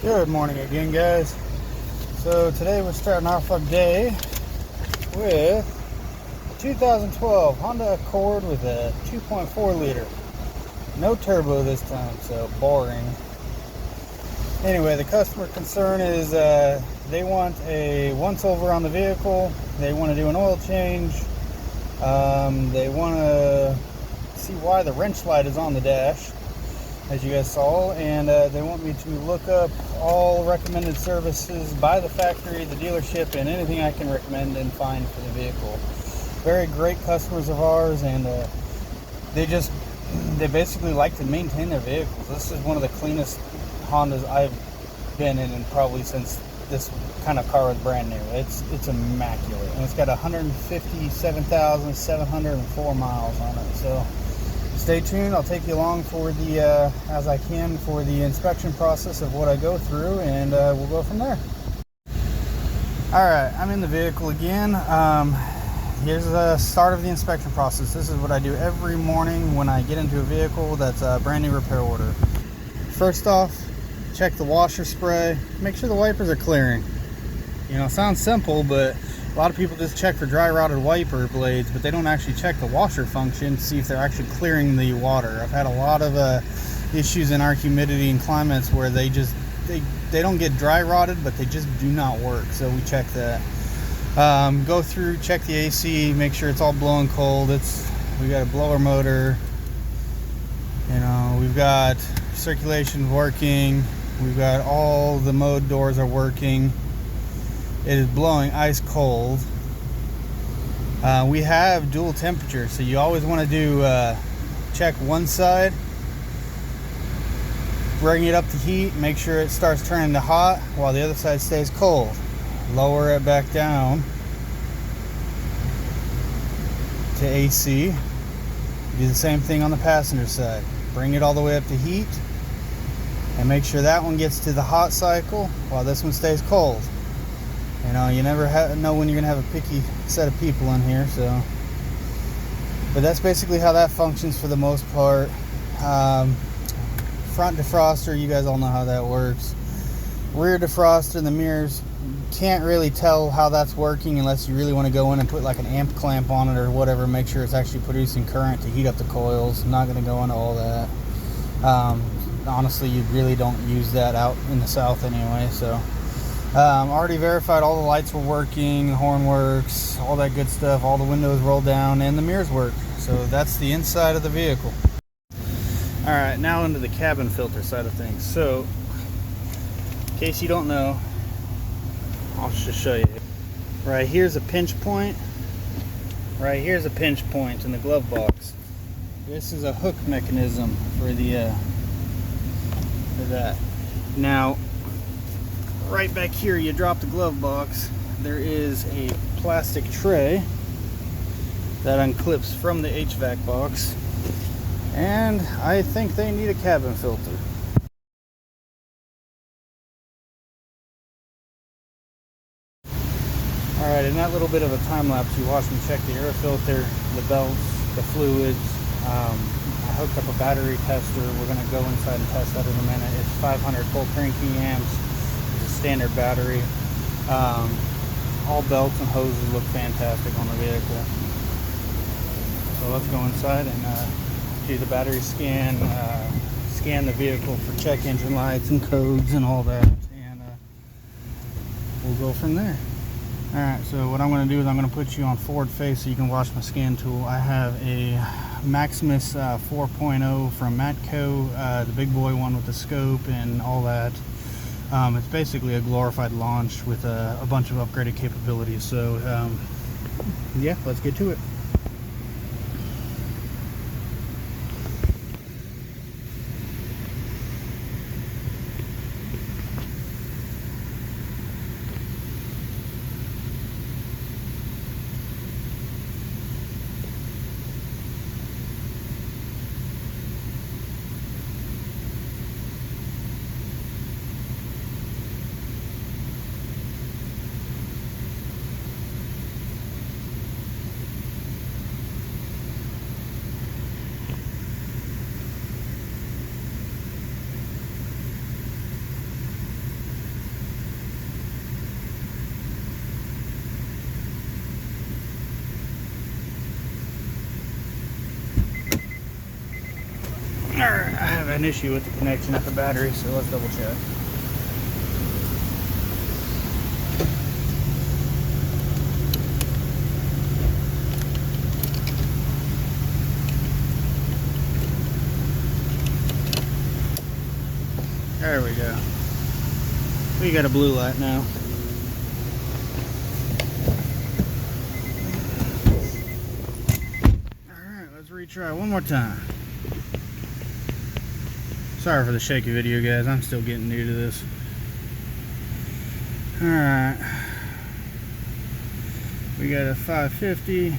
Good morning again, guys. So today we're starting off our day with a 2012 Honda Accord with a 2.4 liter. No turbo this time, so boring. Anyway, the customer concern is they want a once over on the vehicle. They want to do an oil change. They want to see why the wrench light is on the dash, as you guys saw, and they want me to look up all recommended services by the factory, the dealership, and anything I can recommend and find for the vehicle. Very great customers of ours, and they basically like to maintain their vehicles. This is one of the cleanest Hondas I've been in probably since this kind of car was brand new. It's immaculate, and it's got 157,704 miles on it. So stay tuned. I'll take you along for the as I can for the inspection process of what I go through, and we'll go from there. Alright, I'm in the vehicle again. Here's the start of the inspection process. This is what I do every morning when I get into a vehicle that's a brand new repair order. First off, check the washer spray. Make sure the wipers are clearing. You know, it sounds simple, but a lot of people just check for dry rotted wiper blades, but they don't actually check the washer function to see if they're actually clearing the water. I've had a lot of issues in our humidity and climates where they don't get dry rotted, but they just do not work. So we check that. Go through, check the AC, make sure it's all blowing cold. We got a blower motor. You know, we've got circulation working. We've got all the mode doors are working. It is blowing ice cold. We have dual temperature, so you always want to do check one side, bring it up to heat, make sure it starts turning to hot while the other side stays cold. Lower it back down to AC. Do the same thing on the passenger side. Bring it all the way up to heat and make sure that one gets to the hot cycle while this one stays cold. You know, you never know when you're gonna have a picky set of people in here, so. But that's basically how that functions for the most part. Front defroster, you guys all know how that works. Rear defroster, the mirrors, can't really tell how that's working unless you really want to go in and put like an amp clamp on it or whatever. Make sure it's actually producing current to heat up the coils. I'm not gonna go into all that. Honestly, you really don't use that out in the south anyway, so. Already verified all the lights were working, the horn works, all that good stuff, all the windows roll down, and the mirrors work. So that's the inside of the vehicle. Alright, now into the cabin filter side of things. So, in case you don't know, I'll just show you. Right here's a pinch point. Right here's a pinch point in the glove box. This is a hook mechanism for that. Now, right back here, you drop the glove box, there is a plastic tray that unclips from the HVAC box, and I think they need a cabin filter. Alright, in that little bit of a time lapse, you watched me check the air filter, the belts, the fluids. I hooked up a battery tester. We're going to go inside and test that in a minute. It's 500 volt cranking amps. Standard battery. All belts and hoses look fantastic on the vehicle. So let's go inside and do the battery scan, scan the vehicle for check engine lights and codes and all that, and we'll go from there. Alright, so what I'm going to do is I'm going to put you on forward face so you can watch my scan tool. I have a Maximus 4.0 from Matco, the big boy one with the scope and all that. It's basically a glorified launch with a bunch of upgraded capabilities. So yeah, let's get to it. Alright, I have an issue with the connection at the battery, so let's double check. There we go. We got a blue light now. Alright, let's retry one more time. Sorry for the shaky video, guys. I'm still getting new to this. Alright. We got a 550.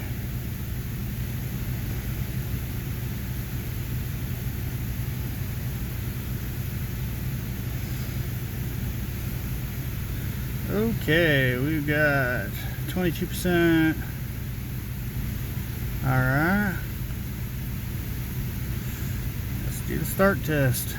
Okay, we've got 22%. Alright. Let's do the start test.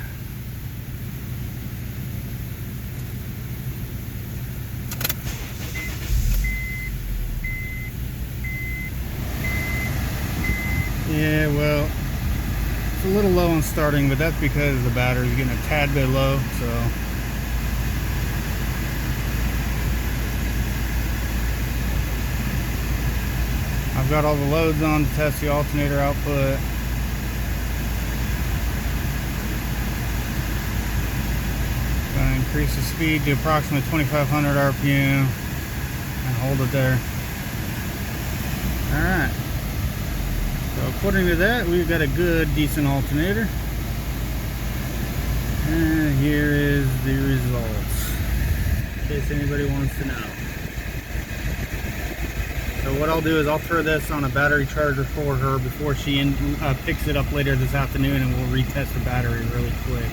Yeah, well, it's a little low on starting, but that's because the battery's getting a tad bit low, so. I've got all the loads on to test the alternator output. Gonna increase the speed to approximately 2,500 RPM and hold it there. Alright. So according to that, we've got a good, decent alternator. And here is the results, in case anybody wants to know. So what I'll do is I'll throw this on a battery charger for her before she picks it up later this afternoon, and we'll retest the battery really quick.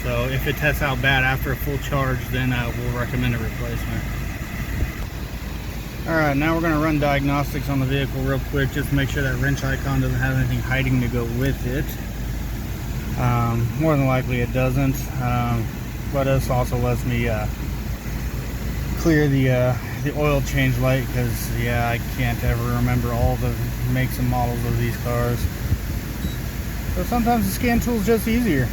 So if it tests out bad after a full charge, then we'll recommend a replacement. Alright, now we're going to run diagnostics on the vehicle real quick, just to make sure that wrench icon doesn't have anything hiding to go with it. More than likely it doesn't, but this also lets me clear the oil change light, because yeah, I can't ever remember all the makes and models of these cars. So sometimes the scan tool is just easier.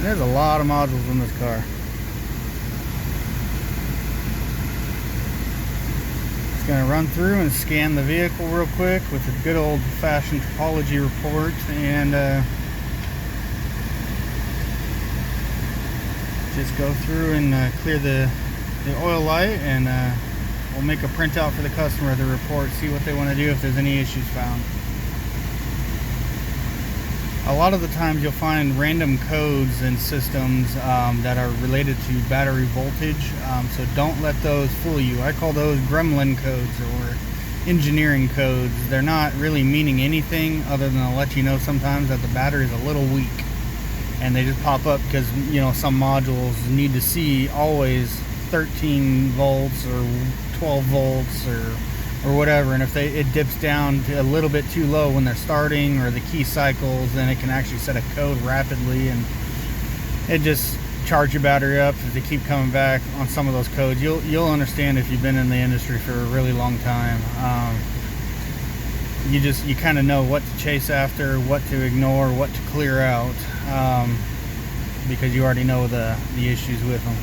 There's a lot of modules in this car. Just gonna run through and scan the vehicle real quick with a good old-fashioned topology report, and just go through and clear the oil light, and we'll make a printout for the customer of the report, see what they want to do if there's any issues found. A lot of the times you'll find random codes in systems that are related to battery voltage, so don't let those fool you. I call those gremlin codes or engineering codes. They're not really meaning anything other than to let you know sometimes that the battery is a little weak, and they just pop up because, you know, some modules need to see always 13 volts or 12 volts or whatever, and if it dips down to a little bit too low when they're starting, or the key cycles, then it can actually set a code rapidly, and it just charge your battery up. If they keep coming back on some of those codes, you'll understand if you've been in the industry for a really long time. You kind of know what to chase after, what to ignore, what to clear out, because you already know the issues with them.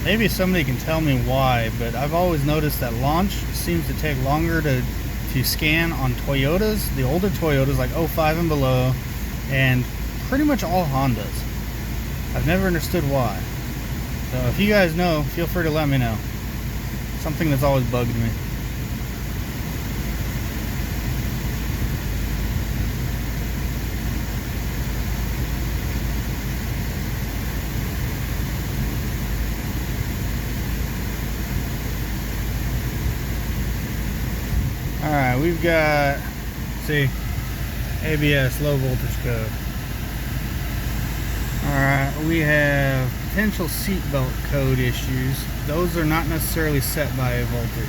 Maybe somebody can tell me why, but I've always noticed that launch seems to take longer to scan on Toyotas, the older Toyotas like 05 and below, and pretty much all Hondas. I've never understood why. So if you guys know, feel free to let me know. Something that's always bugged me. Alright, we've got, see, ABS, low voltage code. Alright, we have potential seatbelt code issues. Those are not necessarily set by a voltage.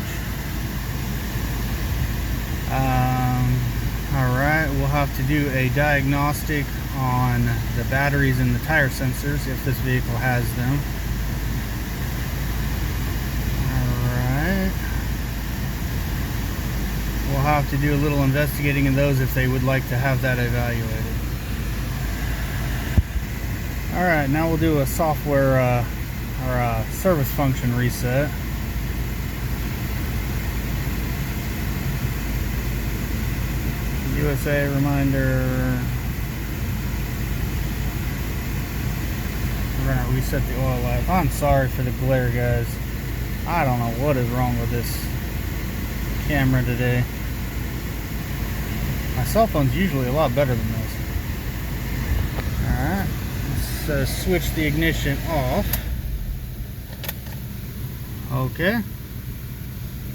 Alright, we'll have to do a diagnostic on the batteries and the tire sensors if this vehicle has them. Alright. We'll have to do a little investigating in those if they would like to have that evaluated. Alright, now we'll do a software or service function reset. USA reminder. We're going to reset the oil life. I'm sorry for the glare, guys. I don't know what is wrong with this camera today. My cell phone's usually a lot better than this. Alright, let's switch the ignition off. Okay.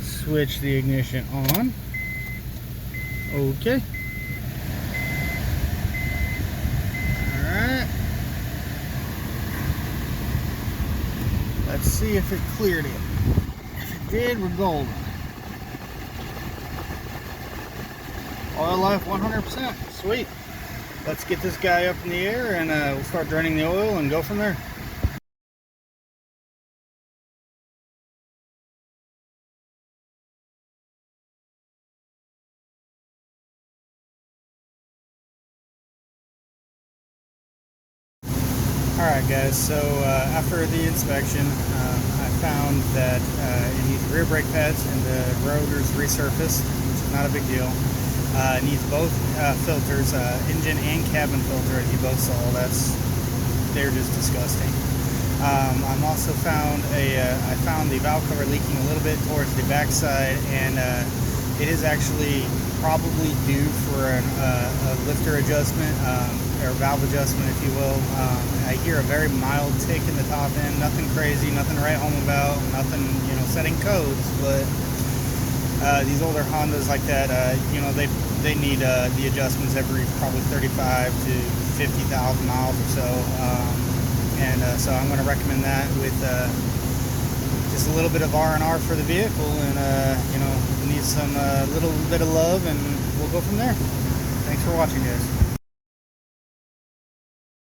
Switch the ignition on. Okay. Alright. Let's see if it cleared it. If it did, we're golden. Oil life 100%. Sweet. Let's get this guy up in the air and we'll start draining the oil and go from there. Alright guys, so after the inspection, I found that it needs rear brake pads and the rotors resurfaced, which is not a big deal. It needs both filters, engine and cabin filter, as you both saw. They're just disgusting. I'm also found I found the valve cover leaking a little bit towards the backside, and it is actually probably due for a lifter adjustment, or valve adjustment, if you will. I hear a very mild tick in the top end, nothing crazy, nothing to write home about, nothing, setting codes, but these older Hondas like that, they need the adjustments every probably 35 to 50,000 miles or so, so I'm going to recommend that with just a little bit of R&R for the vehicle, and it needs some little bit of love, and we'll go from there. Thanks for watching, guys.